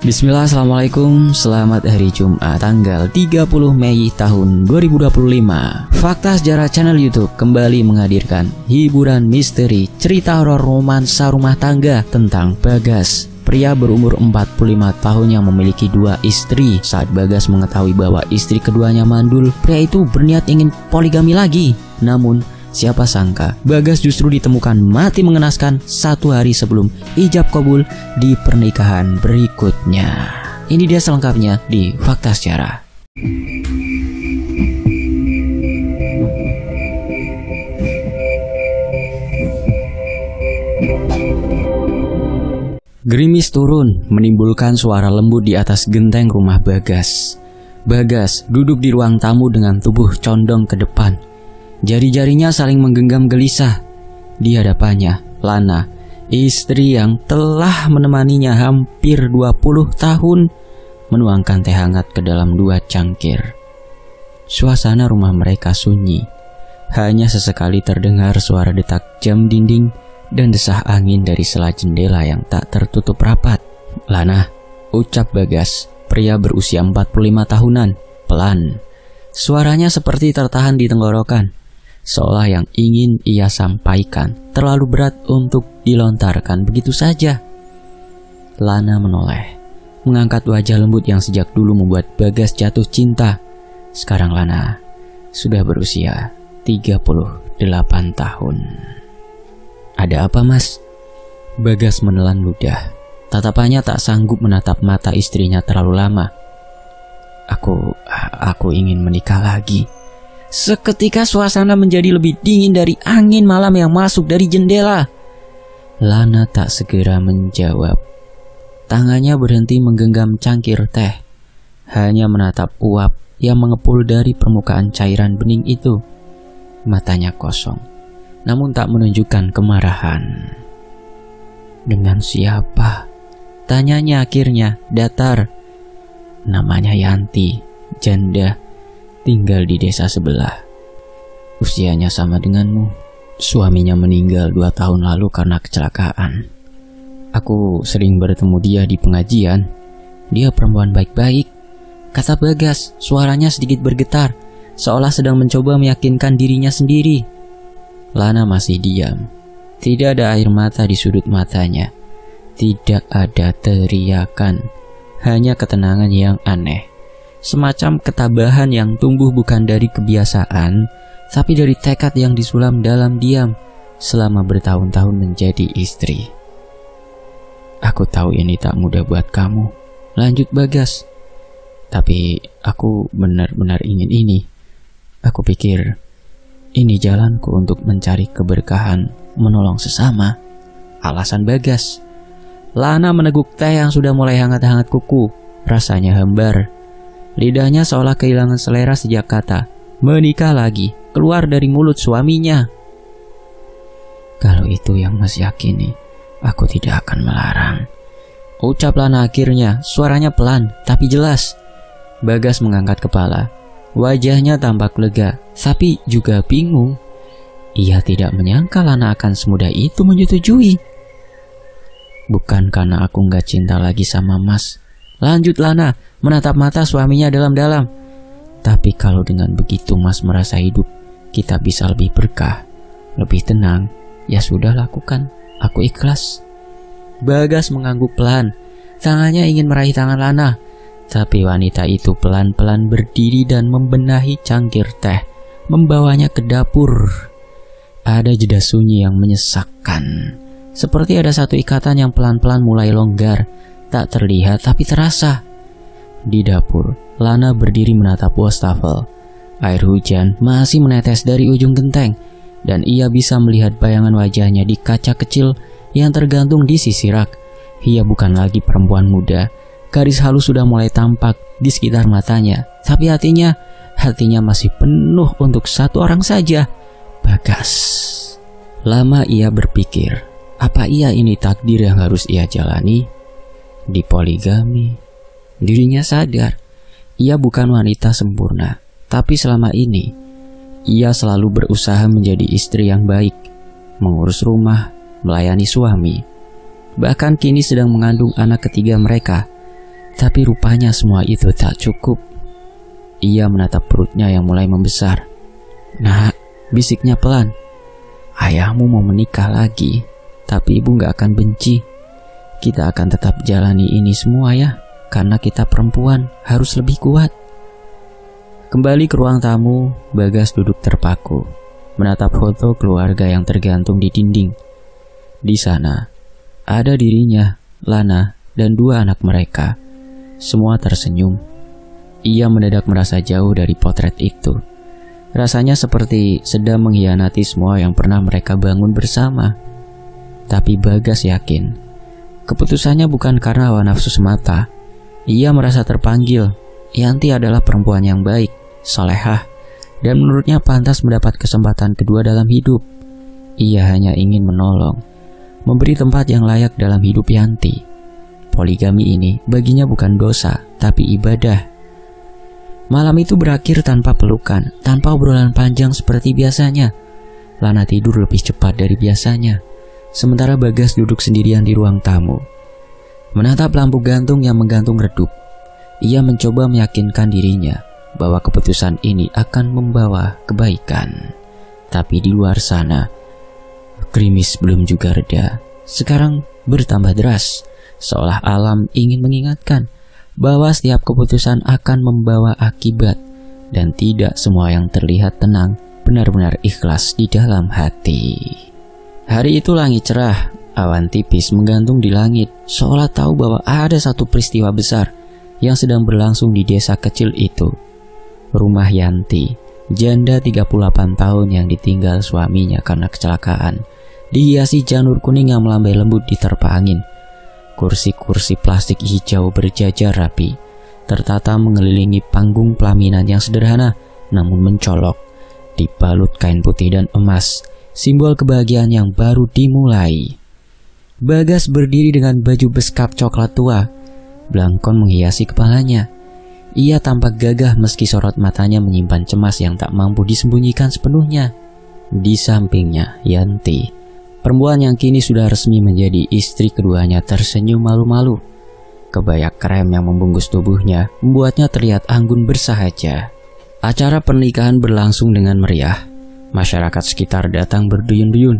Bismillah, assalamualaikum, selamat hari Jumat tanggal 30 Mei tahun 2025. Fakta Sejarah channel YouTube kembali menghadirkan hiburan misteri cerita horor romansa rumah tangga tentang Bagas, pria berumur 45 tahun yang memiliki 2 istri. Saat Bagas mengetahui bahwa istri keduanya mandul, pria itu berniat ingin poligami lagi. Namun siapa sangka Bagas justru ditemukan mati mengenaskan 1 hari sebelum ijab kabul di pernikahan berikutnya. Ini dia selengkapnya di Fakta Sejarah. Gerimis turun menimbulkan suara lembut di atas genteng rumah Bagas. Bagas duduk di ruang tamu dengan tubuh condong ke depan. Jari-jarinya saling menggenggam gelisah. Di hadapannya, Lana, istri yang telah menemaninya hampir 20 tahun, menuangkan teh hangat ke dalam 2 cangkir. Suasana rumah mereka sunyi. Hanya sesekali terdengar suara detak jam dinding dan desah angin dari sela jendela yang tak tertutup rapat. "Lana," ucap Bagas, pria berusia 45 tahunan, pelan. Suaranya seperti tertahan di tenggorokan, seolah yang ingin ia sampaikan terlalu berat untuk dilontarkan begitu saja. Lana menoleh, mengangkat wajah lembut yang sejak dulu membuat Bagas jatuh cinta. Sekarang Lana sudah berusia 38 tahun. "Ada apa, Mas?" Bagas menelan ludah. Tatapannya tak sanggup menatap mata istrinya terlalu lama. Aku ingin menikah lagi." Seketika suasana menjadi lebih dingin dari angin malam yang masuk dari jendela. Lana tak segera menjawab. Tangannya berhenti menggenggam cangkir teh, hanya menatap uap yang mengepul dari permukaan cairan bening itu. Matanya kosong, namun tak menunjukkan kemarahan. "Dengan siapa?" tanyanya akhirnya datar. "Namanya Yanti, janda, tinggal di desa sebelah. Usianya sama denganmu. Suaminya meninggal 2 tahun lalu karena kecelakaan. Aku sering bertemu dia di pengajian. Dia perempuan baik-baik," kata Bagas, suaranya sedikit bergetar, seolah sedang mencoba meyakinkan dirinya sendiri. Lana masih diam. Tidak ada air mata di sudut matanya. Tidak ada teriakan, hanya ketenangan yang aneh. Semacam ketabahan yang tumbuh bukan dari kebiasaan, tapi dari tekad yang disulam dalam diam selama bertahun-tahun menjadi istri. "Aku tahu ini tak mudah buat kamu," lanjut Bagas. "Tapi aku benar-benar ingin ini. Aku pikir ini jalanku untuk mencari keberkahan, menolong sesama," alasan Bagas. Lana meneguk teh yang sudah mulai hangat-hangat kuku. Rasanya hambar. Lidahnya seolah kehilangan selera sejak kata "menikah lagi" keluar dari mulut suaminya. "Kalau itu yang Mas yakini, aku tidak akan melarang," ucap Lana akhirnya, suaranya pelan tapi jelas. Bagas mengangkat kepala. Wajahnya tampak lega, tapi juga bingung. Ia tidak menyangka Lana akan semudah itu menyetujui. "Bukan karena aku gak cinta lagi sama Mas," lanjut Lana, menatap mata suaminya dalam-dalam. "Tapi kalau dengan begitu Mas merasa hidup kita bisa lebih berkah, lebih tenang, ya sudah lakukan, aku ikhlas." Bagas mengangguk pelan. Tangannya ingin meraih tangan Lana, tapi wanita itu pelan-pelan berdiri dan membenahi cangkir teh, membawanya ke dapur. Ada jeda sunyi yang menyesakkan, seperti ada satu ikatan yang pelan-pelan mulai longgar, tak terlihat tapi terasa. Di dapur, Lana berdiri menatap wastafel. Air hujan masih menetes dari ujung genteng, dan ia bisa melihat bayangan wajahnya di kaca kecil yang tergantung di sisi rak. Ia bukan lagi perempuan muda. Garis halus sudah mulai tampak di sekitar matanya, tapi hatinya masih penuh untuk satu orang saja, Bagas. Lama ia berpikir, apa ia ini takdir yang harus ia jalani? Dipoligami. Dirinya sadar, ia bukan wanita sempurna, tapi selama ini ia selalu berusaha menjadi istri yang baik, mengurus rumah, melayani suami. Bahkan kini sedang mengandung anak ketiga mereka. Tapi rupanya semua itu tak cukup. Ia menatap perutnya yang mulai membesar. "Nak," bisiknya pelan, "ayahmu mau menikah lagi. Tapi ibu gak akan benci. Kita akan tetap jalani ini semua ya. Karena kita perempuan harus lebih kuat." Kembali ke ruang tamu, Bagas duduk terpaku, menatap foto keluarga yang tergantung di dinding. Di sana, ada dirinya, Lana, dan 2 anak mereka. Semua tersenyum. Ia mendadak merasa jauh dari potret itu. Rasanya seperti sedang mengkhianati semua yang pernah mereka bangun bersama. Tapi Bagas yakin, keputusannya bukan karena hawa nafsu semata. Ia merasa terpanggil. Yanti adalah perempuan yang baik, solehah, dan menurutnya pantas mendapat kesempatan kedua dalam hidup. Ia hanya ingin menolong, memberi tempat yang layak dalam hidup Yanti. Poligami ini baginya bukan dosa, tapi ibadah. Malam itu berakhir tanpa pelukan, tanpa obrolan panjang seperti biasanya. Lana tidur lebih cepat dari biasanya, sementara Bagas duduk sendirian di ruang tamu. Menatap lampu gantung yang menggantung redup, ia mencoba meyakinkan dirinya bahwa keputusan ini akan membawa kebaikan. Tapi di luar sana, gerimis belum juga reda. Sekarang bertambah deras, seolah alam ingin mengingatkan bahwa setiap keputusan akan membawa akibat, dan tidak semua yang terlihat tenang benar-benar ikhlas di dalam hati. Hari itu langit cerah, awan tipis menggantung di langit, seolah tahu bahwa ada satu peristiwa besar yang sedang berlangsung di desa kecil itu. Rumah Yanti, janda 38 tahun yang ditinggal suaminya karena kecelakaan, dihiasi janur kuning yang melambai lembut diterpa angin. Kursi-kursi plastik hijau berjajar rapi, tertata mengelilingi panggung pelaminan yang sederhana namun mencolok, dibalut kain putih dan emas, simbol kebahagiaan yang baru dimulai. Bagas berdiri dengan baju beskap coklat tua, belangkon menghiasi kepalanya. Ia tampak gagah meski sorot matanya menyimpan cemas yang tak mampu disembunyikan sepenuhnya. Di sampingnya, Yanti, perempuan yang kini sudah resmi menjadi istri keduanya, tersenyum malu-malu. Kebaya krem yang membungkus tubuhnya membuatnya terlihat anggun bersahaja. Acara pernikahan berlangsung dengan meriah. Masyarakat sekitar datang berduyun-duyun.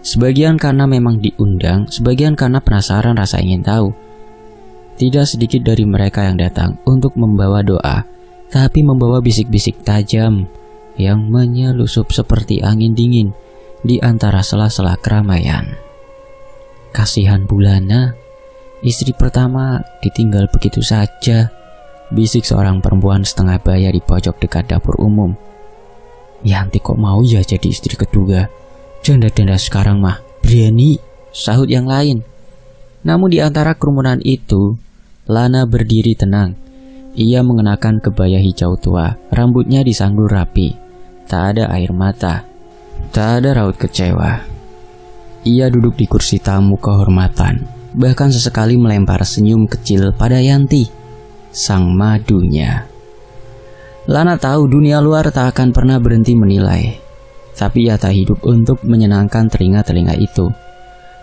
Sebagian karena memang diundang, sebagian karena penasaran rasa ingin tahu. Tidak sedikit dari mereka yang datang untuk membawa doa, tapi membawa bisik-bisik tajam yang menyelusup seperti angin dingin di antara sela-sela keramaian. "Kasihan Bulana, istri pertama ditinggal begitu saja," bisik seorang perempuan setengah baya di pojok dekat dapur umum. "Yanti kok mau ya jadi istri kedua? Janda-janda sekarang mah berani," sahut yang lain. Namun di antara kerumunan itu, Lana berdiri tenang. Ia mengenakan kebaya hijau tua, rambutnya disanggul rapi. Tak ada air mata, tak ada raut kecewa. Ia duduk di kursi tamu kehormatan, bahkan sesekali melempar senyum kecil pada Yanti, sang madunya. Lana tahu dunia luar tak akan pernah berhenti menilai, tapi ia tak hidup untuk menyenangkan telinga-telinga itu.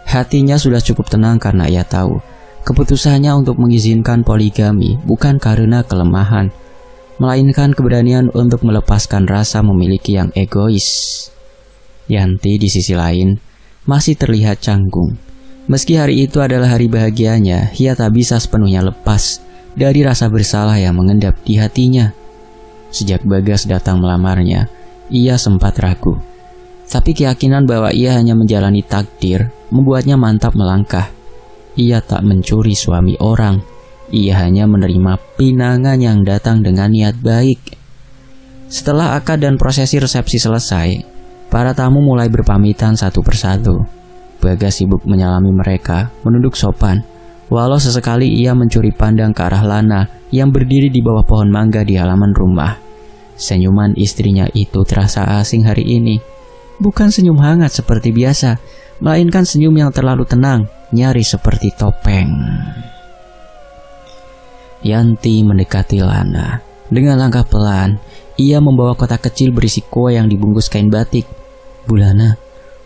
Hatinya sudah cukup tenang karena ia tahu keputusannya untuk mengizinkan poligami bukan karena kelemahan, melainkan keberanian untuk melepaskan rasa memiliki yang egois. Yanti di sisi lain masih terlihat canggung. Meski hari itu adalah hari bahagianya, ia tak bisa sepenuhnya lepas dari rasa bersalah yang mengendap di hatinya. Sejak Bagas datang melamarnya, ia sempat ragu. Tapi keyakinan bahwa ia hanya menjalani takdir membuatnya mantap melangkah. Ia tak mencuri suami orang, ia hanya menerima pinangan yang datang dengan niat baik. Setelah akad dan prosesi resepsi selesai, para tamu mulai berpamitan satu persatu. Bagas sibuk menyalami mereka, menunduk sopan, walau sesekali ia mencuri pandang ke arah Lana yang berdiri di bawah pohon mangga di halaman rumah. Senyuman istrinya itu terasa asing hari ini. Bukan senyum hangat seperti biasa, melainkan senyum yang terlalu tenang, nyaris seperti topeng. Yanti mendekati Lana. Dengan langkah pelan, ia membawa kotak kecil berisi kue yang dibungkus kain batik. "Bulana,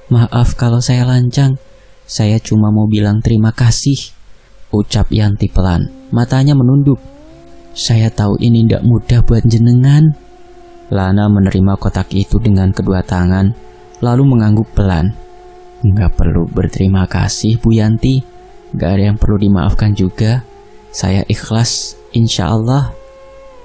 maaf kalau saya lancang. Saya cuma mau bilang terima kasih. ucap Yanti pelan, matanya menunduk. Saya tahu ini tidak mudah buat jenengan. Lana menerima kotak itu dengan kedua tangan, lalu mengangguk pelan. Nggak perlu berterima kasih Bu Yanti, nggak ada yang perlu dimaafkan juga. Saya ikhlas, insya Allah.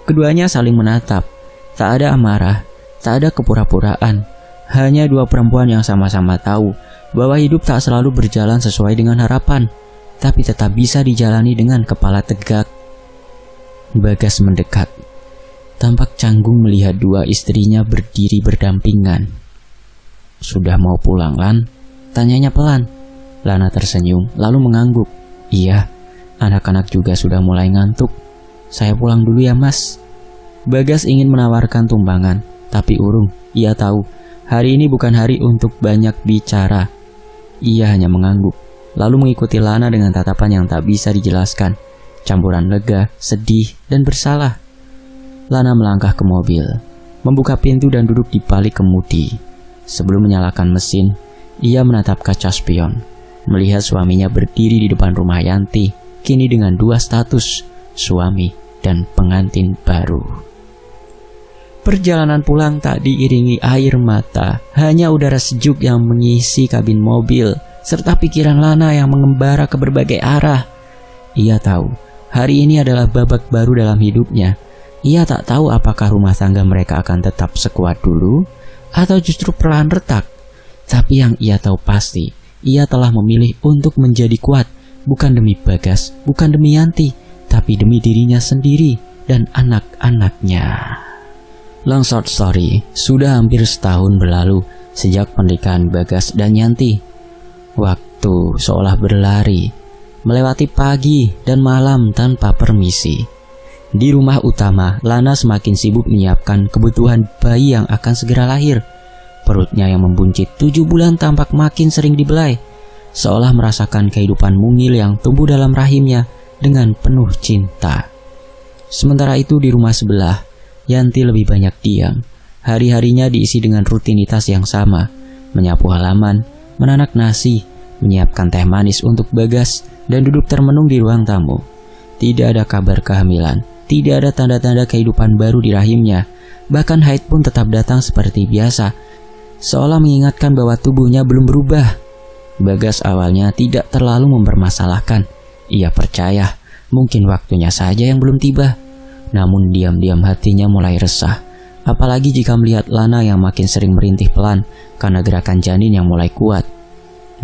Keduanya saling menatap, tak ada amarah, tak ada kepura-puraan. Hanya dua perempuan yang sama-sama tahu bahwa hidup tak selalu berjalan sesuai dengan harapan, tapi tetap bisa dijalani dengan kepala tegak. Bagas mendekat, tampak canggung melihat dua istrinya berdiri berdampingan. Sudah mau pulang, Lan? Tanyanya pelan. Lana tersenyum, lalu mengangguk. Iya, anak-anak juga sudah mulai ngantuk. Saya pulang dulu ya, Mas. Bagas ingin menawarkan tumpangan, tapi urung. Ia tahu, hari ini bukan hari untuk banyak bicara. Ia hanya mengangguk, lalu mengikuti Lana dengan tatapan yang tak bisa dijelaskan. Campuran lega, sedih, dan bersalah. Lana melangkah ke mobil, membuka pintu dan duduk di balik kemudi. Sebelum menyalakan mesin, ia menatap kaca spion, melihat suaminya berdiri di depan rumah Yanti, kini dengan dua status, suami dan pengantin baru. Perjalanan pulang tak diiringi air mata, hanya udara sejuk yang mengisi kabin mobil, serta pikiran Lana yang mengembara ke berbagai arah. Ia tahu, hari ini adalah babak baru dalam hidupnya. Ia tak tahu apakah rumah tangga mereka akan tetap sekuat dulu, atau justru perlahan retak. Tapi yang ia tahu pasti, ia telah memilih untuk menjadi kuat, bukan demi Bagas, bukan demi Yanti, tapi demi dirinya sendiri dan anak-anaknya. Long short story, sudah hampir setahun berlalu sejak pernikahan Bagas dan Yanti. Waktu seolah berlari, melewati pagi dan malam tanpa permisi. Di rumah utama, Lana semakin sibuk menyiapkan kebutuhan bayi yang akan segera lahir. Perutnya yang membuncit 7 bulan tampak makin sering dibelai, seolah merasakan kehidupan mungil yang tumbuh dalam rahimnya dengan penuh cinta. Sementara itu di rumah sebelah, Yanti lebih banyak diam. Hari-harinya diisi dengan rutinitas yang sama, menyapu halaman, menanak nasi, menyiapkan teh manis untuk Bagas, dan duduk termenung di ruang tamu. Tidak ada kabar kehamilan, tidak ada tanda-tanda kehidupan baru di rahimnya. Bahkan haid pun tetap datang seperti biasa, seolah mengingatkan bahwa tubuhnya belum berubah. Bagas awalnya tidak terlalu mempermasalahkan. Ia percaya mungkin waktunya saja yang belum tiba. Namun diam-diam hatinya mulai resah, apalagi jika melihat Lana yang makin sering merintih pelan karena gerakan janin yang mulai kuat.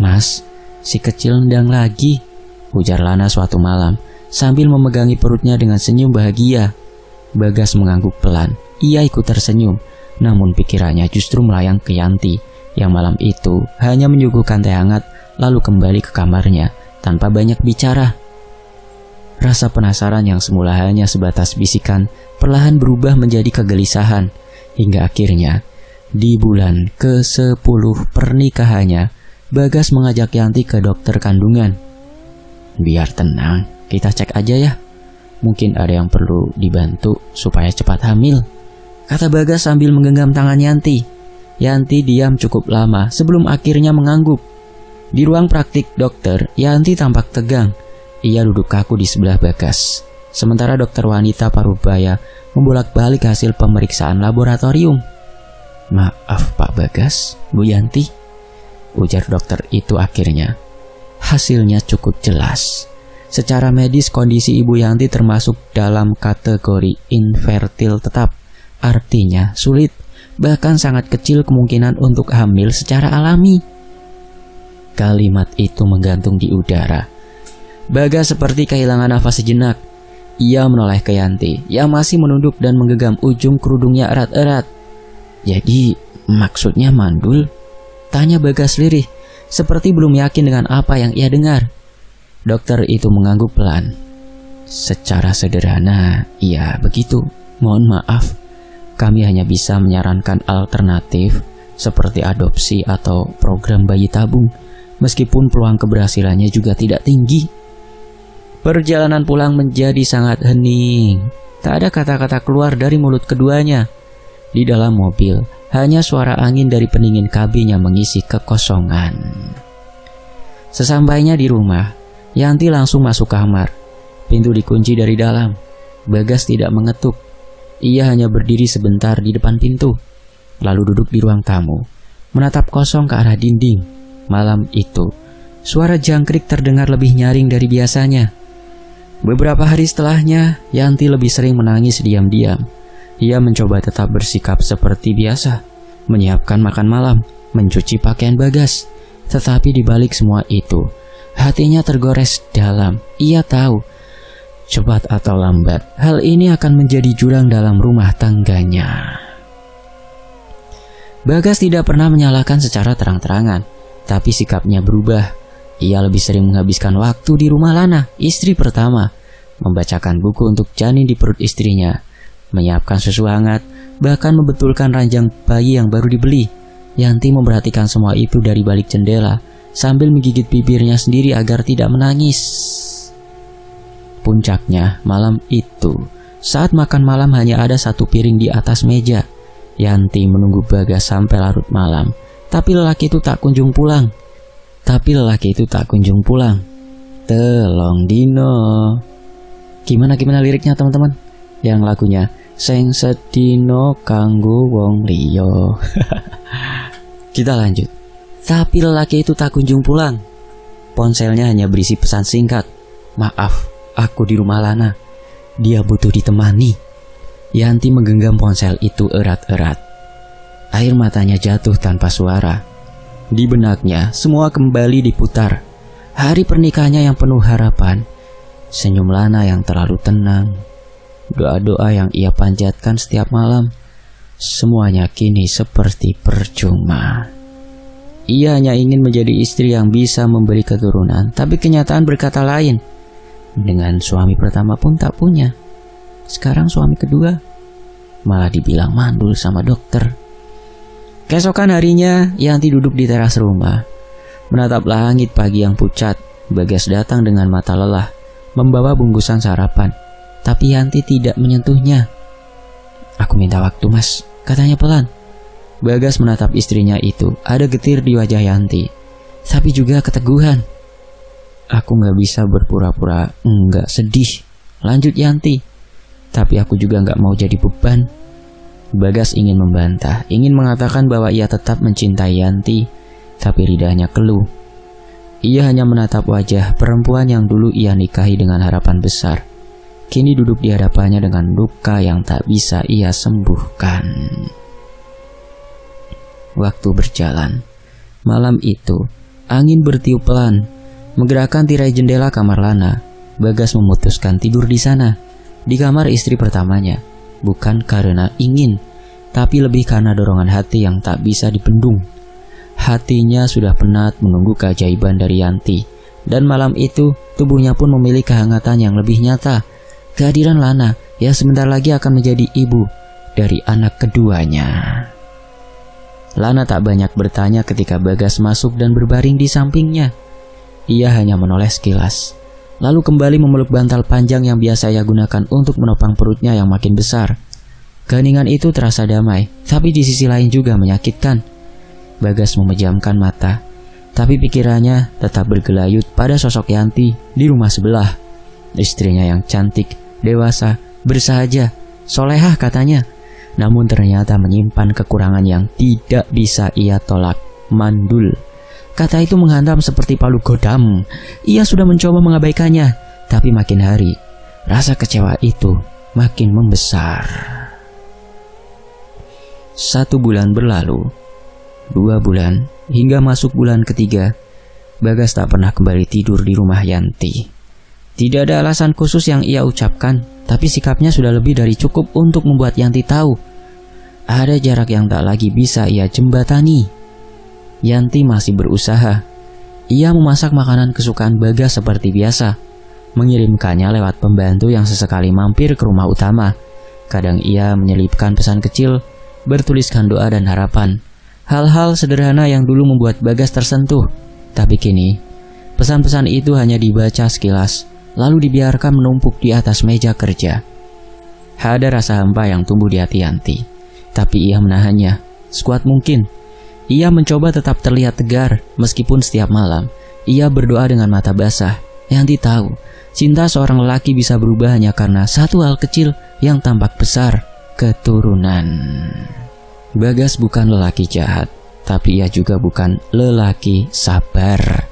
Mas, si kecil nendang lagi, ujar Lana suatu malam sambil memegangi perutnya dengan senyum bahagia. Bagas mengangguk pelan. Ia ikut tersenyum, namun pikirannya justru melayang ke Yanti yang malam itu hanya menyuguhkan teh hangat lalu kembali ke kamarnya tanpa banyak bicara. Rasa penasaran yang semula hanya sebatas bisikan perlahan berubah menjadi kegelisahan, hingga akhirnya di bulan ke-10 pernikahannya, Bagas mengajak Yanti ke dokter kandungan. Biar tenang, kita cek aja ya. Mungkin ada yang perlu dibantu supaya cepat hamil, kata Bagas sambil menggenggam tangan Yanti. Yanti diam cukup lama sebelum akhirnya mengangguk. Di ruang praktik dokter, Yanti tampak tegang. Ia duduk kaku di sebelah Bagas, sementara dokter wanita Parubaya membolak-balik hasil pemeriksaan laboratorium. Maaf Pak Bagas, Bu Yanti, ujar dokter itu akhirnya. Hasilnya cukup jelas. Secara medis kondisi Ibu Yanti termasuk dalam kategori infertil tetap, artinya sulit, bahkan sangat kecil kemungkinan untuk hamil secara alami. Kalimat itu menggantung di udara. Bagas seperti kehilangan nafas sejenak. Ia menoleh ke Yanti yang masih menunduk dan menggenggam ujung kerudungnya erat-erat. Jadi maksudnya mandul? Tanya Bagas lirih, seperti belum yakin dengan apa yang ia dengar. Dokter itu mengangguk pelan. Secara sederhana, ya begitu. Mohon maaf, kami hanya bisa menyarankan alternatif seperti adopsi atau program bayi tabung, meskipun peluang keberhasilannya juga tidak tinggi. Perjalanan pulang menjadi sangat hening. Tak ada kata-kata keluar dari mulut keduanya. Di dalam mobil, hanya suara angin dari pendingin kabin yang mengisi kekosongan. Sesampainya di rumah, Yanti langsung masuk kamar. Pintu dikunci dari dalam. Bagas tidak mengetuk. Ia hanya berdiri sebentar di depan pintu, lalu duduk di ruang tamu, menatap kosong ke arah dinding. Malam itu, suara jangkrik terdengar lebih nyaring dari biasanya. Beberapa hari setelahnya, Yanti lebih sering menangis diam-diam. Ia mencoba tetap bersikap seperti biasa, menyiapkan makan malam, mencuci pakaian Bagas. Tetapi di balik semua itu, hatinya tergores dalam. Ia tahu, cepat atau lambat, hal ini akan menjadi jurang dalam rumah tangganya. Bagas tidak pernah menyalahkan secara terang-terangan, tapi sikapnya berubah. Ia lebih sering menghabiskan waktu di rumah Lana, istri pertama, membacakan buku untuk janin di perut istrinya, menyiapkan susu hangat, bahkan membetulkan ranjang bayi yang baru dibeli. Yanti memperhatikan semua itu dari balik jendela, sambil menggigit bibirnya sendiri agar tidak menangis. Puncaknya malam itu, saat makan malam hanya ada satu piring di atas meja. Yanti menunggu Bagas sampai larut malam, tapi lelaki itu tak kunjung pulang. Telong dino. Gimana liriknya teman-teman? Yang lagunya seng sedino kanggo wong liya. Kita lanjut. Tapi lelaki itu tak kunjung pulang. Ponselnya hanya berisi pesan singkat. Maaf, aku di rumah Lana. Dia butuh ditemani. Yanti menggenggam ponsel itu erat-erat. Air matanya jatuh tanpa suara. Di benaknya semua kembali diputar. Hari pernikahannya yang penuh harapan. Senyum Lana yang terlalu tenang. Doa-doa yang ia panjatkan setiap malam. Semuanya kini seperti percuma. Ia hanya ingin menjadi istri yang bisa memberi keturunan, tapi kenyataan berkata lain. Dengan suami pertama pun tak punya. Sekarang suami kedua malah dibilang mandul sama dokter. Keesokan harinya, Yanti duduk di teras rumah, menatap langit pagi yang pucat. Bagas datang dengan mata lelah, membawa bungkusan sarapan, tapi Yanti tidak menyentuhnya. Aku minta waktu mas, katanya pelan. Bagas menatap istrinya itu, ada getir di wajah Yanti, tapi juga keteguhan. Aku gak bisa berpura-pura enggak sedih, lanjut Yanti. Tapi aku juga gak mau jadi beban. Bagas ingin membantah, ingin mengatakan bahwa ia tetap mencintai Yanti, tapi lidahnya keluh. Ia hanya menatap wajah perempuan yang dulu ia nikahi dengan harapan besar. Kini duduk di hadapannya dengan luka yang tak bisa ia sembuhkan. Waktu berjalan. Malam itu, angin bertiup pelan, menggerakkan tirai jendela kamar Lana. Bagas memutuskan tidur di sana, di kamar istri pertamanya. Bukan karena ingin, tapi lebih karena dorongan hati yang tak bisa dibendung. Hatinya sudah penat menunggu keajaiban dari Yanti. Dan malam itu, tubuhnya pun memiliki kehangatan yang lebih nyata. Kehadiran Lana yang sebentar lagi akan menjadi ibu dari anak keduanya. Lana tak banyak bertanya ketika Bagas masuk dan berbaring di sampingnya. Ia hanya menoleh sekilas, lalu kembali memeluk bantal panjang yang biasa ia gunakan untuk menopang perutnya yang makin besar. Keheningan itu terasa damai, tapi di sisi lain juga menyakitkan. Bagas memejamkan mata, tapi pikirannya tetap bergelayut pada sosok Yanti di rumah sebelah. Istrinya yang cantik, dewasa, bersahaja, solehah katanya, namun ternyata menyimpan kekurangan yang tidak bisa ia tolak. Mandul. Kata itu menghantam seperti palu godam. Ia sudah mencoba mengabaikannya, tapi makin hari rasa kecewa itu makin membesar. 1 bulan berlalu, 2 bulan, hingga masuk bulan ketiga. Bagas tak pernah kembali tidur di rumah Yanti. Tidak ada alasan khusus yang ia ucapkan, tapi sikapnya sudah lebih dari cukup untuk membuat Yanti tahu ada jarak yang tak lagi bisa ia jembatani. Yanti masih berusaha. Ia memasak makanan kesukaan Bagas seperti biasa, mengirimkannya lewat pembantu yang sesekali mampir ke rumah utama. Kadang ia menyelipkan pesan kecil, bertuliskan doa dan harapan. Hal-hal sederhana yang dulu membuat Bagas tersentuh. Tapi kini, pesan-pesan itu hanya dibaca sekilas, lalu dibiarkan menumpuk di atas meja kerja. Ada rasa hampa yang tumbuh di hati Yanti, tapi ia menahannya sekuat mungkin. Ia mencoba tetap terlihat tegar, meskipun setiap malam ia berdoa dengan mata basah. Yanti tahu cinta seorang lelaki bisa berubah hanya karena satu hal kecil yang tampak besar, keturunan. Bagas bukan lelaki jahat, tapi ia juga bukan lelaki sabar.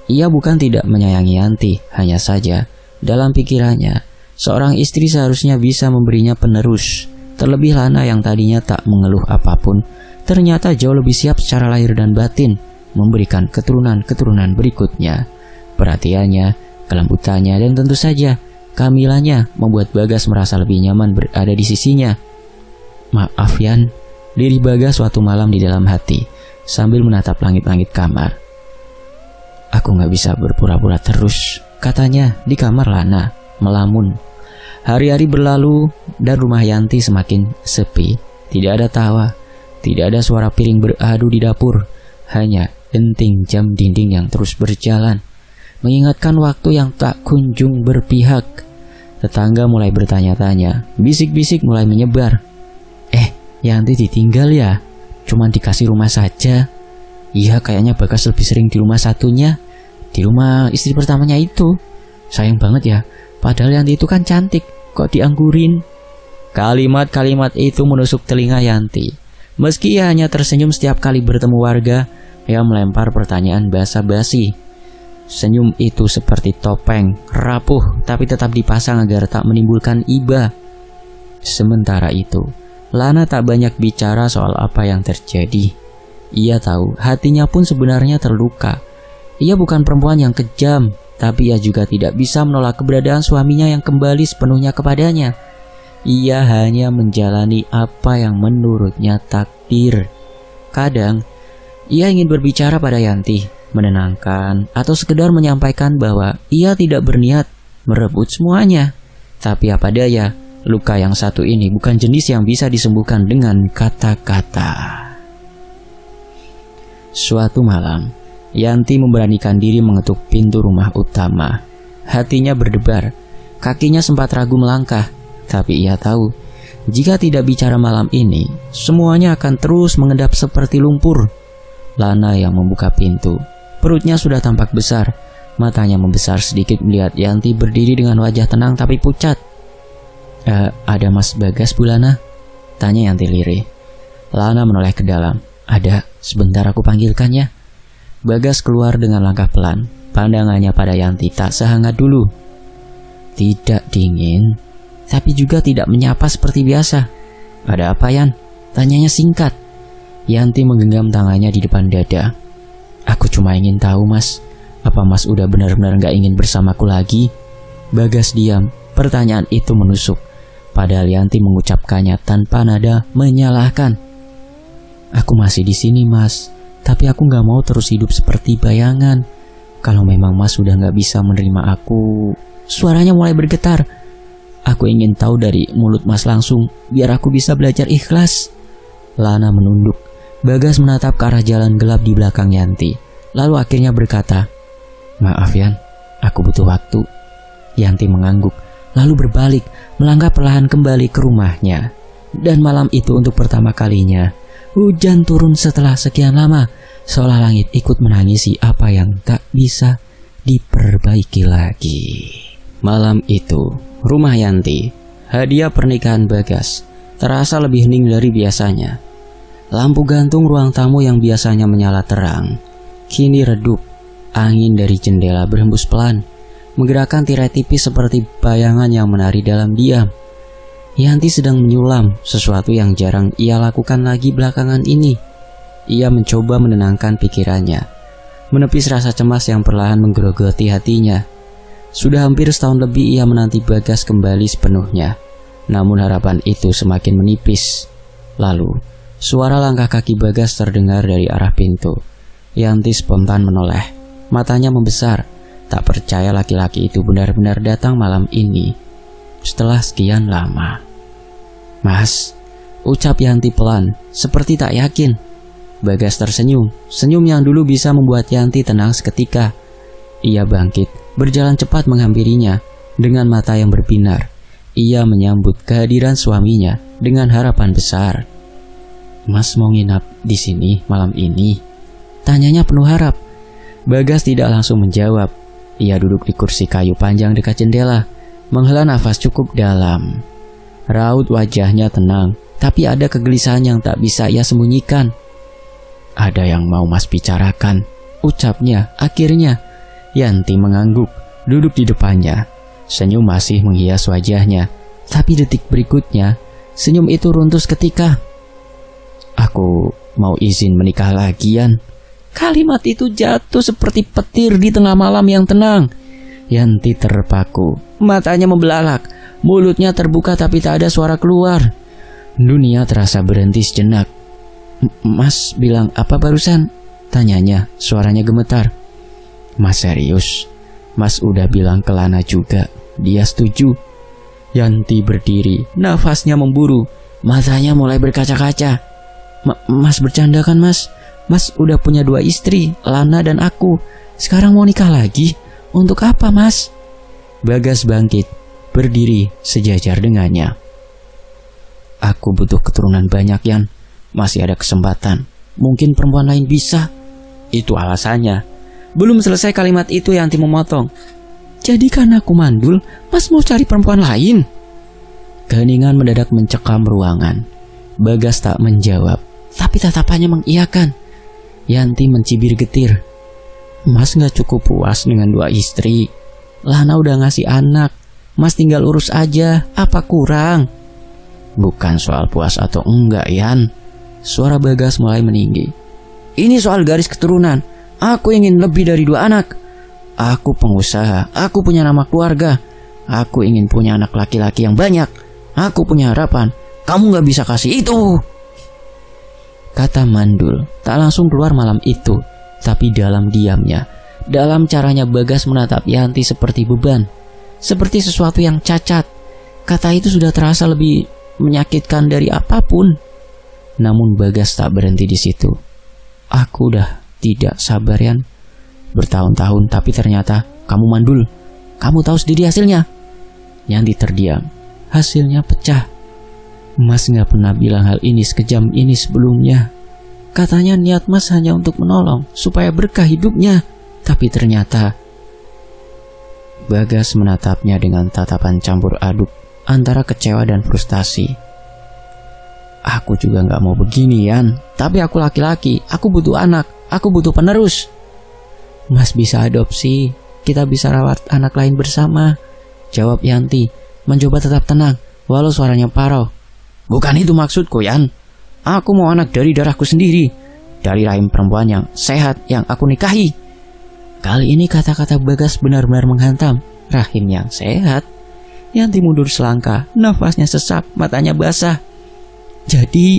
Ia bukan tidak menyayangi Yanti, hanya saja dalam pikirannya seorang istri seharusnya bisa memberinya penerus. Terlebih Lana yang tadinya tak mengeluh apapun, ternyata jauh lebih siap secara lahir dan batin memberikan keturunan-keturunan berikutnya. Perhatiannya, kelembutannya, dan tentu saja kehamilannya membuat Bagas merasa lebih nyaman berada di sisinya. "Maaf Yan," lirih Bagas suatu malam di dalam hati sambil menatap langit-langit kamar. "Aku gak bisa berpura-pura terus," katanya di kamar Lana, melamun. Hari-hari berlalu dan rumah Yanti semakin sepi. Tidak ada tawa, tidak ada suara piring beradu di dapur, hanya denting jam dinding yang terus berjalan, mengingatkan waktu yang tak kunjung berpihak. Tetangga mulai bertanya-tanya, bisik-bisik mulai menyebar. Yanti ditinggal ya? Cuman dikasih rumah saja? Iya, kayaknya Bagas lebih sering di rumah satunya, di rumah istri pertamanya itu. Sayang banget ya, padahal Yanti itu kan cantik, kok dianggurin?" Kalimat-kalimat itu menusuk telinga Yanti. Meski ia hanya tersenyum setiap kali bertemu warga, ia melempar pertanyaan basa-basi. Senyum itu seperti topeng, rapuh tapi tetap dipasang agar tak menimbulkan iba. Sementara itu, Lana tak banyak bicara soal apa yang terjadi. Ia tahu hatinya pun sebenarnya terluka. Ia bukan perempuan yang kejam, tapi ia juga tidak bisa menolak keberadaan suaminya yang kembali sepenuhnya kepadanya. Ia hanya menjalani apa yang menurutnya takdir. Kadang, ia ingin berbicara pada Yanti, menenangkan, atau sekedar menyampaikan bahwa ia tidak berniat merebut semuanya. Tapi apa daya, luka yang satu ini bukan jenis yang bisa disembuhkan dengan kata-kata. Suatu malam, Yanti memberanikan diri mengetuk pintu rumah utama. Hatinya berdebar, kakinya sempat ragu melangkah, tapi ia tahu jika tidak bicara malam ini, semuanya akan terus mengendap seperti lumpur. Lana yang membuka pintu, perutnya sudah tampak besar, matanya membesar sedikit melihat Yanti berdiri dengan wajah tenang tapi pucat. Ada Mas Bagas, Bu Lana?" tanya Yanti lirih. Lana menoleh ke dalam. "Ada, sebentar aku panggilkannya." Bagas keluar dengan langkah pelan. Pandangannya pada Yanti tak sehangat dulu. Tidak dingin, tapi juga tidak menyapa seperti biasa. "Ada apa, Yan?" tanyanya singkat. Yanti menggenggam tangannya di depan dada. "Aku cuma ingin tahu, Mas, apa Mas udah benar-benar gak ingin bersamaku lagi?" Bagas diam. Pertanyaan itu menusuk, padahal Yanti mengucapkannya tanpa nada menyalahkan. "Aku masih di sini, Mas, tapi aku gak mau terus hidup seperti bayangan. Kalau memang Mas sudah gak bisa menerima aku..." Suaranya mulai bergetar. "Aku ingin tahu dari mulut Mas langsung, biar aku bisa belajar ikhlas." Lana menunduk. Bagas menatap ke arah jalan gelap di belakang Yanti, lalu akhirnya berkata, "Maaf Yan, aku butuh waktu." Yanti mengangguk, lalu berbalik, melangkah perlahan kembali ke rumahnya. Dan malam itu untuk pertama kalinya, hujan turun setelah sekian lama, seolah langit ikut menangisi apa yang tak bisa diperbaiki lagi. Malam itu, rumah Yanti, hadiah pernikahan Bagas, terasa lebih hening dari biasanya. Lampu gantung ruang tamu yang biasanya menyala terang, kini redup. Angin dari jendela berhembus pelan, menggerakkan tirai tipis seperti bayangan yang menari dalam diam. Yanti sedang menyulam, sesuatu yang jarang ia lakukan lagi belakangan ini. Ia mencoba menenangkan pikirannya, menepis rasa cemas yang perlahan menggerogoti hatinya. Sudah hampir setahun lebih ia menanti Bagas kembali sepenuhnya, namun harapan itu semakin menipis. Lalu, suara langkah kaki Bagas terdengar dari arah pintu. Yanti spontan menoleh, matanya membesar, tak percaya laki-laki itu benar-benar datang malam ini setelah sekian lama. "Mas," ucap Yanti pelan, seperti tak yakin. Bagas tersenyum, senyum yang dulu bisa membuat Yanti tenang seketika. Ia bangkit, berjalan cepat menghampirinya. Dengan mata yang berbinar, ia menyambut kehadiran suaminya dengan harapan besar. "Mas mau nginap di sini malam ini?" tanyanya penuh harap. Bagas tidak langsung menjawab. Ia duduk di kursi kayu panjang dekat jendela, menghela nafas cukup dalam. Raut wajahnya tenang, tapi ada kegelisahan yang tak bisa ia sembunyikan. "Ada yang mau Mas bicarakan," ucapnya. Akhirnya Yanti mengangguk, duduk di depannya. Senyum masih menghias wajahnya, tapi detik berikutnya senyum itu runtuh seketika. "Aku mau izin menikah lagi, Yan." Kalimat itu jatuh seperti petir di tengah malam yang tenang. Yanti terpaku, matanya membelalak, mulutnya terbuka tapi tak ada suara keluar. Dunia terasa berhenti sejenak. "Mas bilang apa barusan?" tanyanya, suaranya gemetar. "Mas serius, Mas udah bilang ke Lana juga, dia setuju." Yanti berdiri, nafasnya memburu, matanya mulai berkaca-kaca. Mas bercanda kan, Mas? Mas udah punya 2 istri, Lana dan aku. Sekarang mau nikah lagi? Untuk apa, Mas?" Bagas bangkit, berdiri sejajar dengannya. "Aku butuh keturunan banyak, Yan. Masih ada kesempatan. Mungkin perempuan lain bisa." Itu alasannya. Belum selesai kalimat itu Yanti memotong. "Jadi karena aku mandul, Mas mau cari perempuan lain?" Keheningan mendadak mencekam ruangan. Bagas tak menjawab, tapi tatapannya mengiyakan. Yanti mencibir getir. "Mas gak cukup puas dengan 2 istri. Lana udah ngasih anak. Mas tinggal urus aja, apa kurang?" "Bukan soal puas atau enggak, Yan." Suara Bagas mulai meninggi. "Ini soal garis keturunan. Aku ingin lebih dari 2 anak. Aku pengusaha, aku punya nama keluarga. Aku ingin punya anak laki-laki yang banyak. Aku punya harapan. Kamu gak bisa kasih itu." Kata mandul tak langsung keluar malam itu, tapi dalam diamnya, dalam caranya Bagas menatap Yanti seperti beban, seperti sesuatu yang cacat. Kata itu sudah terasa lebih menyakitkan dari apapun. Namun Bagas tak berhenti di situ. "Aku udah tidak sabar, Yan. Bertahun-tahun tapi ternyata kamu mandul. Kamu tahu sendiri hasilnya." Yanti terdiam. "Hasilnya pecah. Mas gak pernah bilang hal ini sekejam ini sebelumnya. Katanya niat Mas hanya untuk menolong supaya berkah hidupnya. Tapi ternyata..." Bagas menatapnya dengan tatapan campur aduk antara kecewa dan frustasi. "Aku juga gak mau begini, Yan. Tapi aku laki-laki, aku butuh anak, aku butuh penerus." "Mas bisa adopsi, kita bisa rawat anak lain bersama," jawab Yanti, mencoba tetap tenang walau suaranya parau. "Bukan itu maksudku, Yan. Aku mau anak dari darahku sendiri, dari rahim perempuan yang sehat yang aku nikahi." Kali ini kata-kata Bagas benar-benar menghantam. Rahim yang sehat. Yanti mundur selangkah, nafasnya sesak, matanya basah. "Jadi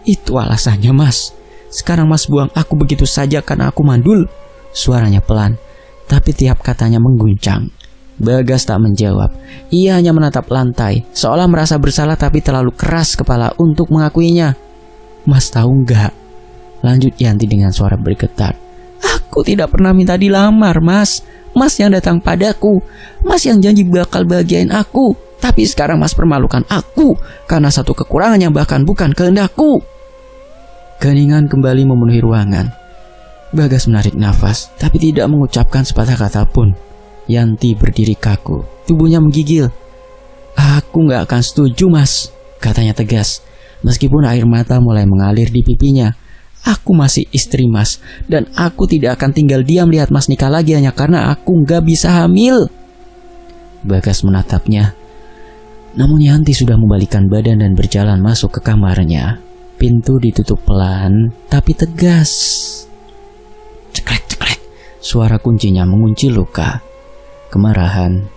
itu alasannya, Mas. Sekarang Mas buang aku begitu saja karena aku mandul?" Suaranya pelan, tapi tiap katanya mengguncang. Bagas tak menjawab. Ia hanya menatap lantai, seolah merasa bersalah tapi terlalu keras kepala untuk mengakuinya. "Mas tahu nggak?" lanjut Yanti dengan suara bergetar. "Aku tidak pernah minta dilamar, Mas. Mas yang datang padaku. Mas yang janji bakal bahagiain aku. Tapi sekarang Mas permalukan aku karena satu kekurangan yang bahkan bukan kehendakku." Keheningan kembali memenuhi ruangan. Bagas menarik nafas, tapi tidak mengucapkan sepatah kata pun. Yanti berdiri kaku, tubuhnya menggigil. "Aku gak akan setuju, Mas," katanya tegas, meskipun air mata mulai mengalir di pipinya. "Aku masih istri Mas, dan aku tidak akan tinggal diam lihat Mas nikah lagi hanya karena aku gak bisa hamil." Bagas menatapnya. Namun Yanti sudah membalikkan badan dan berjalan masuk ke kamarnya. Pintu ditutup pelan, tapi tegas. Ceklek-ceklek, suara kuncinya mengunci luka. Kemarahan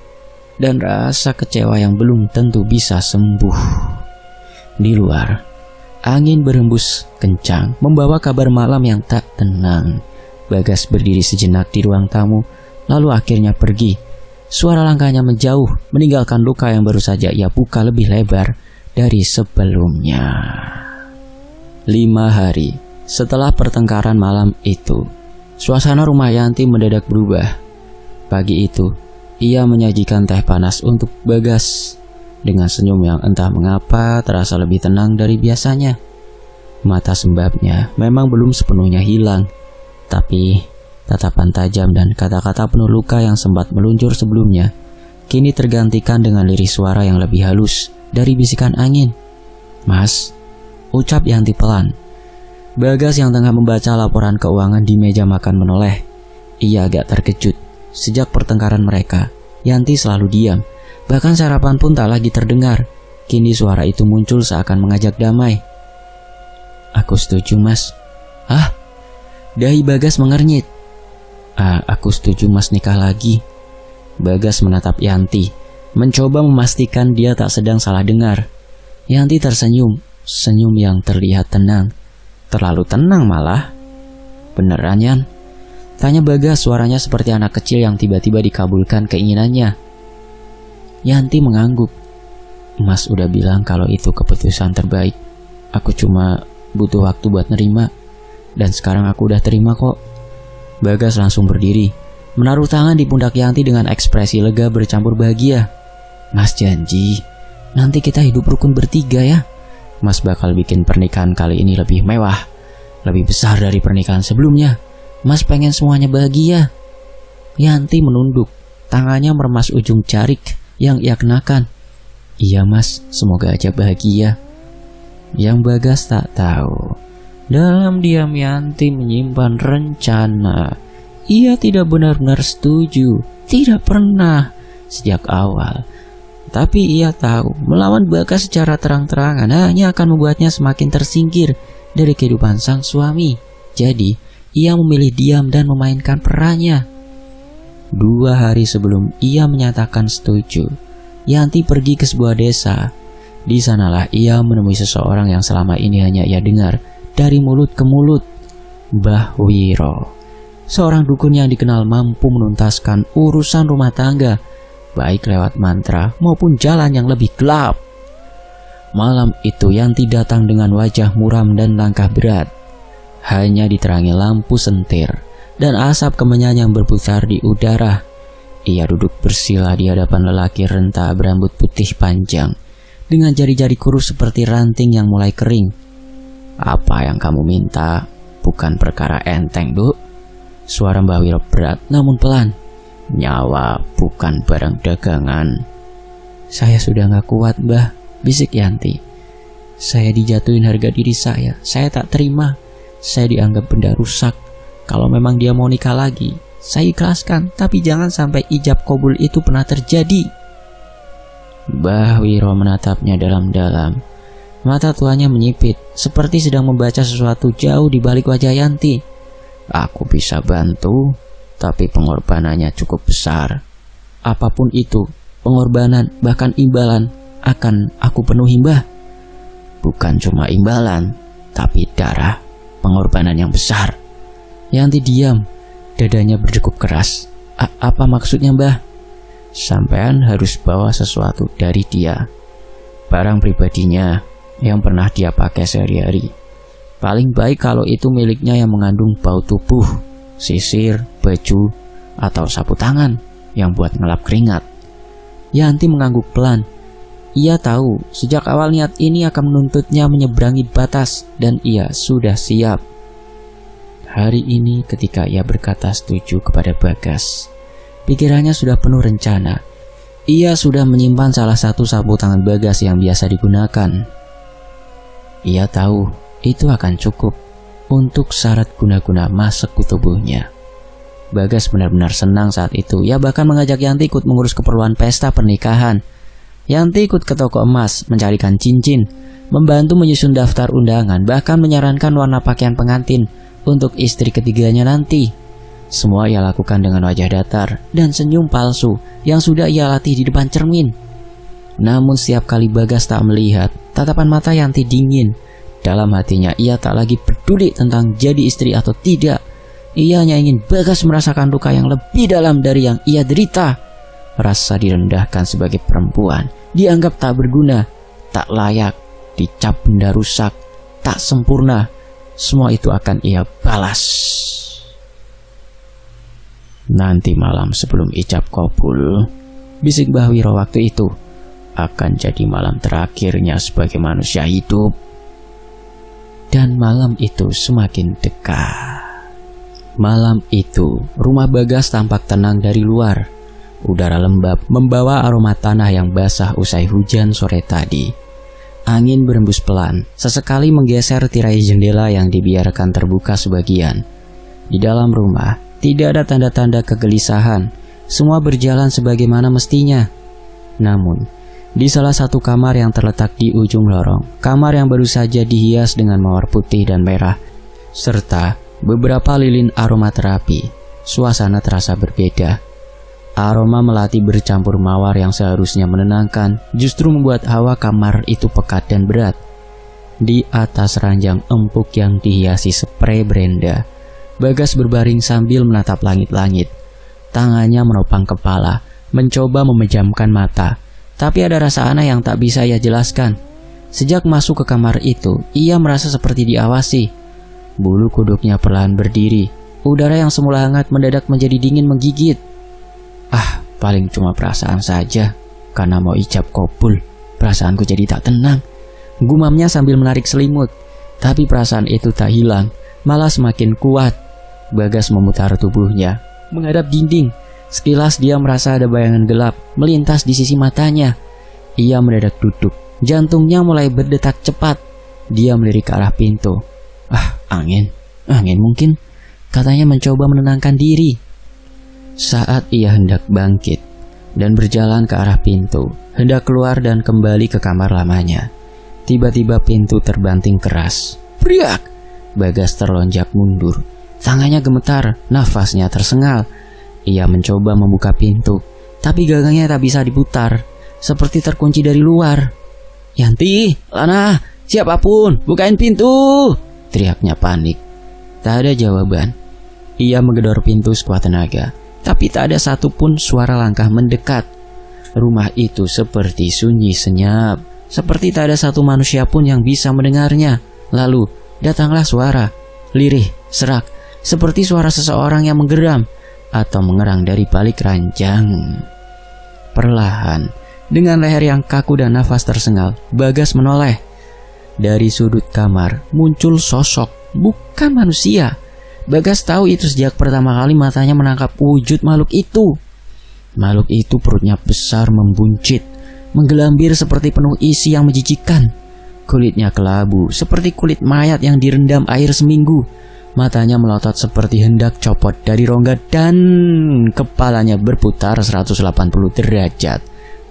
dan rasa kecewa yang belum tentu bisa sembuh. Di luar, angin berhembus kencang membawa kabar malam yang tak tenang. Bagas berdiri sejenak di ruang tamu, lalu akhirnya pergi. Suara langkahnya menjauh, meninggalkan luka yang baru saja ia buka lebih lebar dari sebelumnya. 5 hari setelah pertengkaran malam itu, suasana rumah Yanti mendadak berubah. Pagi itu, ia menyajikan teh panas untuk Bagas dengan senyum yang entah mengapa terasa lebih tenang dari biasanya. Mata sembabnya memang belum sepenuhnya hilang, tapi Tatapan tajam dan kata-kata penuh luka yang sempat meluncur sebelumnya kini tergantikan dengan lirih suara yang lebih halus dari bisikan angin. "Mas," ucap Yanti pelan. Bagas yang tengah membaca laporan keuangan di meja makan menoleh. Ia agak terkejut. Sejak pertengkaran mereka, Yanti selalu diam. Bahkan sarapan pun tak lagi terdengar. Kini suara itu muncul seakan mengajak damai. "Aku setuju, Mas." "Hah?" Dahi Bagas mengernyit. Aku setuju Mas nikah lagi." Bagas menatap Yanti, mencoba memastikan dia tak sedang salah dengar. Yanti tersenyum, senyum yang terlihat tenang. Terlalu tenang malah. "Beneran, Yan?" tanya Bagas, suaranya seperti anak kecil yang tiba-tiba dikabulkan keinginannya. Yanti mengangguk. "Mas udah bilang kalau itu keputusan terbaik. Aku cuma butuh waktu buat nerima. Dan sekarang aku udah terima kok." Bagas langsung berdiri, menaruh tangan di pundak Yanti dengan ekspresi lega bercampur bahagia. "Mas janji, nanti kita hidup rukun bertiga ya. Mas bakal bikin pernikahan kali ini lebih mewah, lebih besar dari pernikahan sebelumnya. Mas pengen semuanya bahagia." Yanti menunduk, tangannya meremas ujung jarik yang ia kenakan. "Iya Mas, semoga aja bahagia." Yang Bagas tak tahu, dalam diam Yanti menyimpan rencana. Ia tidak benar-benar setuju, tidak pernah sejak awal. Tapi ia tahu melawan Bagas secara terang-terangan hanya akan membuatnya semakin tersingkir dari kehidupan sang suami. Jadi ia memilih diam dan memainkan perannya. 2 hari sebelum ia menyatakan setuju, Yanti pergi ke sebuah desa. Di sanalah ia menemui seseorang yang selama ini hanya ia dengar dari mulut ke mulut, Mbah Wiro. Seorang dukun yang dikenal mampu menuntaskan urusan rumah tangga, baik lewat mantra maupun jalan yang lebih gelap. Malam itu Yanti datang dengan wajah muram dan langkah berat. Hanya diterangi lampu sentir dan asap kemenyan yang berputar di udara. Ia duduk bersila di hadapan lelaki renta berambut putih panjang dengan jari-jari kurus seperti ranting yang mulai kering. "Apa yang kamu minta bukan perkara enteng, Duk." Suara Mbah Wiro berat namun pelan. "Nyawa bukan barang dagangan." "Saya sudah gak kuat, Mbah," bisik Yanti. "Saya dijatuhin harga diri saya tak terima. Saya dianggap benda rusak. Kalau memang dia mau nikah lagi, saya ikhlaskan, tapi jangan sampai ijab kabul itu pernah terjadi." Mbah Wiro menatapnya dalam-dalam. Mata tuanya menyipit, seperti sedang membaca sesuatu jauh di balik wajah Yanti. "Aku bisa bantu, tapi pengorbanannya cukup besar. Apapun itu, pengorbanan bahkan imbalan akan aku penuhi, Mbah." "Bukan cuma imbalan, tapi darah, pengorbanan yang besar." Yanti diam, dadanya berdegup keras. Apa maksudnya, Mbah?" "Sampean harus bawa sesuatu dari dia. Barang pribadinya yang pernah dia pakai sehari-hari. Paling baik kalau itu miliknya yang mengandung bau tubuh, sisir, baju, atau sapu tangan yang buat ngelap keringat." Yanti mengangguk pelan. Ia tahu sejak awal niat ini akan menuntutnya menyeberangi batas dan ia sudah siap. Hari ini ketika ia berkata setuju kepada Bagas, pikirannya sudah penuh rencana. Ia sudah menyimpan salah satu sapu tangan Bagas yang biasa digunakan. Ia tahu itu akan cukup untuk syarat guna-guna masuk ke tubuhnya. Bagas benar-benar senang saat itu. Ia bahkan mengajak Yanti ikut mengurus keperluan pesta pernikahan. Yanti ikut ke toko emas mencarikan cincin, membantu menyusun daftar undangan, bahkan menyarankan warna pakaian pengantin untuk istri ketiganya nanti. Semua ia lakukan dengan wajah datar dan senyum palsu yang sudah ia latih di depan cermin. Namun setiap kali Bagas tak melihat, tatapan mata Yanti dingin. Dalam hatinya ia tak lagi peduli tentang jadi istri atau tidak. Ia hanya ingin Bagas merasakan luka yang lebih dalam dari yang ia derita. Rasa direndahkan sebagai perempuan, dianggap tak berguna, tak layak, dicap benda rusak, tak sempurna. Semua itu akan ia balas. "Nanti malam sebelum ijab kabul," bisik Mbah Wiro waktu itu, "akan jadi malam terakhirnya sebagai manusia hidup." Dan malam itu semakin dekat. Malam itu, rumah Bagas tampak tenang dari luar. Udara lembab membawa aroma tanah yang basah usai hujan sore tadi. Angin berembus pelan, sesekali menggeser tirai jendela yang dibiarkan terbuka sebagian. Di dalam rumah, tidak ada tanda-tanda kegelisahan. Semua berjalan sebagaimana mestinya. Namun, di salah satu kamar yang terletak di ujung lorong, kamar yang baru saja dihias dengan mawar putih dan merah, serta beberapa lilin aromaterapi, suasana terasa berbeda. Aroma melati bercampur mawar yang seharusnya menenangkan justru membuat hawa kamar itu pekat dan berat. Di atas ranjang empuk yang dihiasi sprei Brenda, Bagas berbaring sambil menatap langit-langit. Tangannya menopang kepala, mencoba memejamkan mata, tapi ada rasa aneh yang tak bisa ia jelaskan. Sejak masuk ke kamar itu, ia merasa seperti diawasi. Bulu kuduknya perlahan berdiri. Udara yang semula hangat mendadak menjadi dingin menggigit. Paling cuma perasaan saja. Karena mau ijab kabul, perasaanku jadi tak tenang, gumamnya sambil menarik selimut. Tapi perasaan itu tak hilang, malah semakin kuat. Bagas memutar tubuhnya, menghadap dinding. Sekilas dia merasa ada bayangan gelap melintas di sisi matanya. Ia mendadak duduk, jantungnya mulai berdetak cepat. Dia melirik ke arah pintu. Angin mungkin, katanya mencoba menenangkan diri. Saat ia hendak bangkit dan berjalan ke arah pintu, hendak keluar dan kembali ke kamar lamanya, tiba-tiba pintu terbanting keras. Priak! Bagas terlonjak mundur. Tangannya gemetar, nafasnya tersengal. Ia mencoba membuka pintu, tapi gagangnya tak bisa diputar, seperti terkunci dari luar. Yanti, Lana, siapapun, bukain pintu! Teriaknya panik. Tak ada jawaban. Ia menggedor pintu sekuat tenaga, tapi tak ada satupun suara langkah mendekat. Rumah itu seperti sunyi senyap, seperti tak ada satu manusia pun yang bisa mendengarnya. Lalu datanglah suara, lirih, serak, seperti suara seseorang yang menggeram atau mengerang dari balik ranjang. Perlahan, dengan leher yang kaku dan nafas tersengal, Bagas menoleh. Dari sudut kamar muncul sosok, bukan manusia. Bagas tahu itu sejak pertama kali matanya menangkap wujud makhluk itu. Makhluk itu perutnya besar membuncit, menggelambir seperti penuh isi yang menjijikkan. Kulitnya kelabu seperti kulit mayat yang direndam air seminggu. Matanya melotot seperti hendak copot dari rongga dan kepalanya berputar 180 derajat.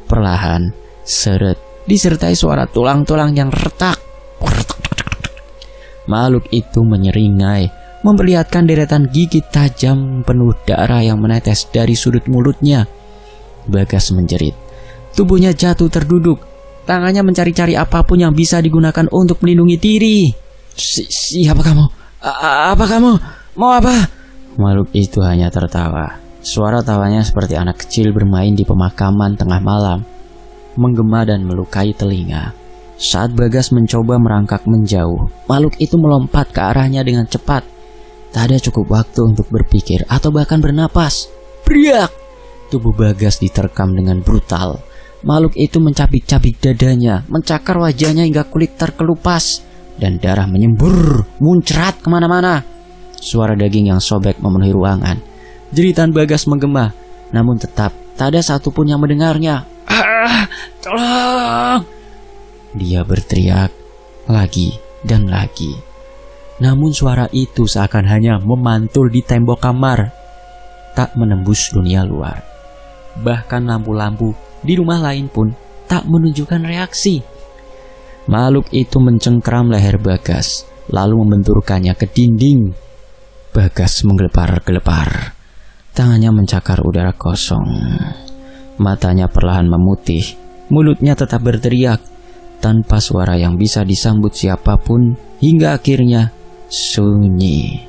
Perlahan, seret, disertai suara tulang-tulang yang retak. Makhluk itu menyeringai, memperlihatkan deretan gigi tajam penuh darah yang menetes dari sudut mulutnya. Bagas menjerit. Tubuhnya jatuh terduduk. Tangannya mencari-cari apapun yang bisa digunakan untuk melindungi diri. Siapa kamu? Apa kamu? Mau apa? Makhluk itu hanya tertawa. Suara tawanya seperti anak kecil bermain di pemakaman tengah malam, menggema dan melukai telinga. Saat Bagas mencoba merangkak menjauh, makhluk itu melompat ke arahnya dengan cepat. Tak ada cukup waktu untuk berpikir atau bahkan bernapas. Priak! Tubuh Bagas diterkam dengan brutal. Makhluk itu mencabik-cabik dadanya, mencakar wajahnya hingga kulit terkelupas, dan darah menyembur, muncrat kemana-mana. Suara daging yang sobek memenuhi ruangan. Jeritan Bagas menggema, namun tetap tak ada satupun yang mendengarnya. Tolong! Dia berteriak lagi dan lagi. Namun suara itu seakan hanya memantul di tembok kamar, tak menembus dunia luar. Bahkan lampu-lampu di rumah lain pun tak menunjukkan reaksi. Makhluk itu mencengkram leher Bagas, lalu membenturkannya ke dinding. Bagas menggelepar-gelepar. Tangannya mencakar udara kosong. Matanya perlahan memutih. Mulutnya tetap berteriak, tanpa suara yang bisa disambut siapapun, hingga akhirnya sunyi.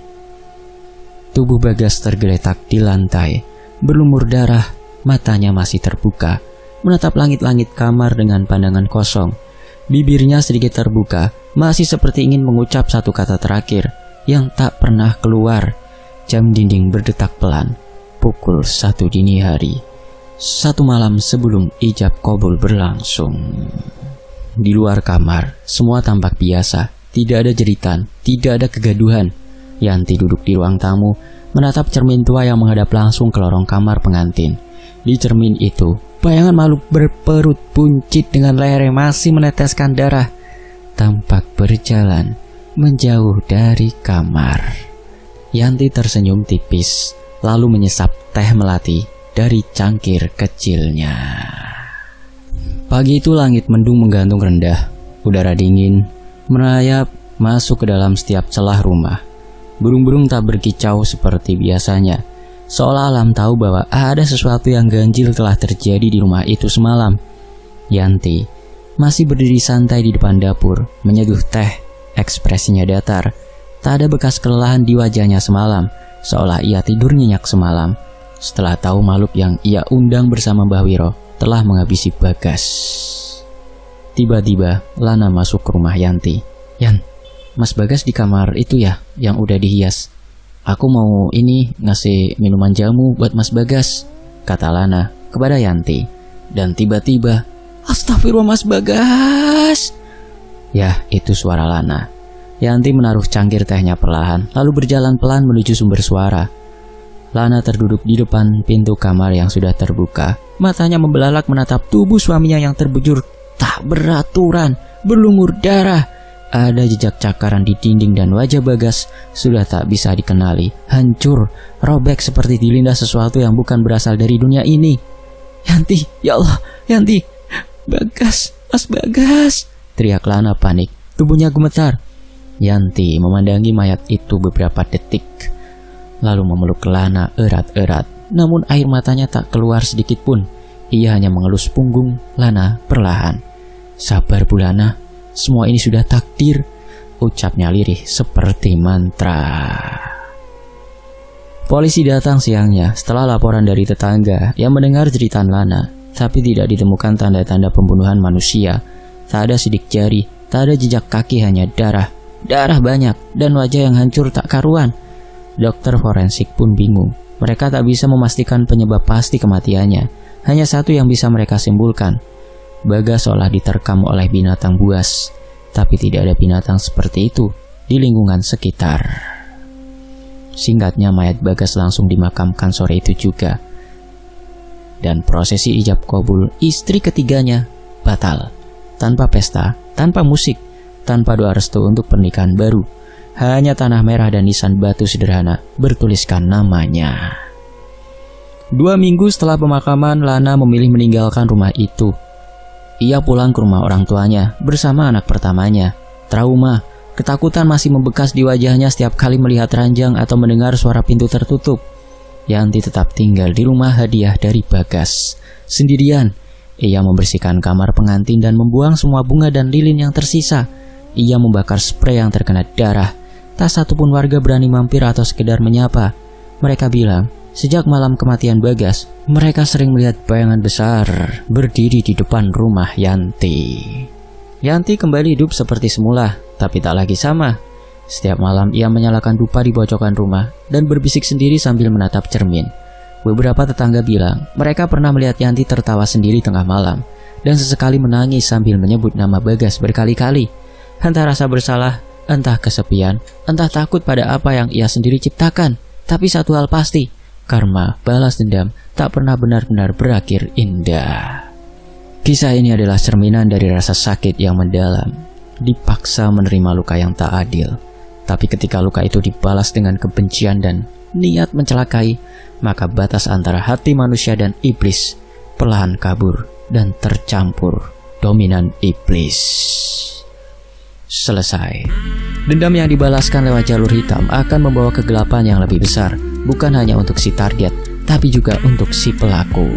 Tubuh Bagas tergeletak di lantai, berlumur darah. Matanya masih terbuka, menatap langit-langit kamar dengan pandangan kosong. Bibirnya sedikit terbuka, masih seperti ingin mengucap satu kata terakhir yang tak pernah keluar. Jam dinding berdetak pelan. Pukul 1 dini hari, 1 malam sebelum ijab kabul berlangsung. Di luar kamar, semua tampak biasa. Tidak ada jeritan, tidak ada kegaduhan. Yanti duduk di ruang tamu, menatap cermin tua yang menghadap langsung ke lorong kamar pengantin. Di cermin itu, bayangan makhluk berperut buncit dengan leher yang masih meneteskan darah tampak berjalan menjauh dari kamar. Yanti tersenyum tipis, lalu menyesap teh melati dari cangkir kecilnya. Pagi itu langit mendung menggantung rendah. Udara dingin merayap masuk ke dalam setiap celah rumah. Burung-burung tak berkicau seperti biasanya, seolah alam tahu bahwa ada sesuatu yang ganjil telah terjadi di rumah itu semalam. Yanti masih berdiri santai di depan dapur, menyeduh teh. Ekspresinya datar, tak ada bekas kelelahan di wajahnya semalam, seolah ia tidur nyenyak semalam setelah tahu makhluk yang ia undang bersama Mbah Wiro telah menghabisi Bagas. Tiba-tiba Lana masuk ke rumah Yanti. "Yan, Mas Bagas di kamar itu ya, yang udah dihias. Aku mau ini ngasih minuman jamu buat Mas Bagas," kata Lana kepada Yanti. Dan tiba-tiba, "Astagfirullah Mas Bagas." Ya, itu suara Lana. Yanti menaruh cangkir tehnya perlahan, lalu berjalan pelan menuju sumber suara. Lana terduduk di depan pintu kamar yang sudah terbuka. Matanya membelalak menatap tubuh suaminya yang terbujur tak beraturan, berlumur darah. Ada jejak cakaran di dinding dan wajah Bagas sudah tak bisa dikenali, hancur, robek seperti dilindas sesuatu yang bukan berasal dari dunia ini. "Yanti, ya Allah, Yanti, Bagas, Mas Bagas!" teriak Lana panik, tubuhnya gemetar. Yanti memandangi mayat itu beberapa detik, lalu memeluk Lana erat-erat. Namun air matanya tak keluar sedikit pun. Ia hanya mengelus punggung Lana perlahan. "Sabar Bu Lana, semua ini sudah takdir," ucapnya lirih seperti mantra. Polisi datang siangnya setelah laporan dari tetangga yang mendengar cerita Lana, tapi tidak ditemukan tanda-tanda pembunuhan manusia. Tak ada sidik jari, tak ada jejak kaki, hanya darah. Darah banyak dan wajah yang hancur tak karuan. Dokter forensik pun bingung. Mereka tak bisa memastikan penyebab pasti kematiannya. Hanya satu yang bisa mereka simpulkan. Bagas seolah diterkam oleh binatang buas. Tapi tidak ada binatang seperti itu di lingkungan sekitar. Singkatnya, mayat Bagas langsung dimakamkan sore itu juga. Dan prosesi ijab kabul istri ketiganya batal. Tanpa pesta, tanpa musik, tanpa doa restu untuk pernikahan baru. Hanya tanah merah dan nisan batu sederhana bertuliskan namanya. 2 minggu setelah pemakaman, Lana memilih meninggalkan rumah itu. Ia pulang ke rumah orang tuanya bersama anak pertamanya. Trauma, ketakutan masih membekas di wajahnya setiap kali melihat ranjang atau mendengar suara pintu tertutup. Yanti tetap tinggal di rumah hadiah dari Bagas. Sendirian, ia membersihkan kamar pengantin dan membuang semua bunga dan lilin yang tersisa. Ia membakar sprei yang terkena darah. Tak satupun warga berani mampir atau sekedar menyapa. Mereka bilang, sejak malam kematian Bagas, mereka sering melihat bayangan besar berdiri di depan rumah Yanti. Yanti kembali hidup seperti semula, tapi tak lagi sama. Setiap malam ia menyalakan dupa di pojokan rumah dan berbisik sendiri sambil menatap cermin. Beberapa tetangga bilang mereka pernah melihat Yanti tertawa sendiri tengah malam dan sesekali menangis sambil menyebut nama Bagas berkali-kali. Entah rasa bersalah, entah kesepian, entah takut pada apa yang ia sendiri ciptakan. Tapi satu hal pasti, karma balas dendam tak pernah benar-benar berakhir indah. Kisah ini adalah cerminan dari rasa sakit yang mendalam, dipaksa menerima luka yang tak adil. Tapi ketika luka itu dibalas dengan kebencian dan niat mencelakai, maka batas antara hati manusia dan iblis perlahan kabur dan tercampur dominan iblis. Selesai. Dendam yang dibalaskan lewat jalur hitam akan membawa kegelapan yang lebih besar, bukan hanya untuk si target, tapi juga untuk si pelaku.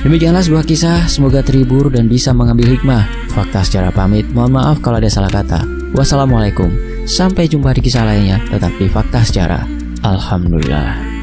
Demikianlah sebuah kisah, semoga terhibur dan bisa mengambil hikmah. Fakta secara pamit, mohon maaf kalau ada salah kata. Wassalamualaikum, sampai jumpa di kisah lainnya, tetap di Fakta Sejarah. Alhamdulillah.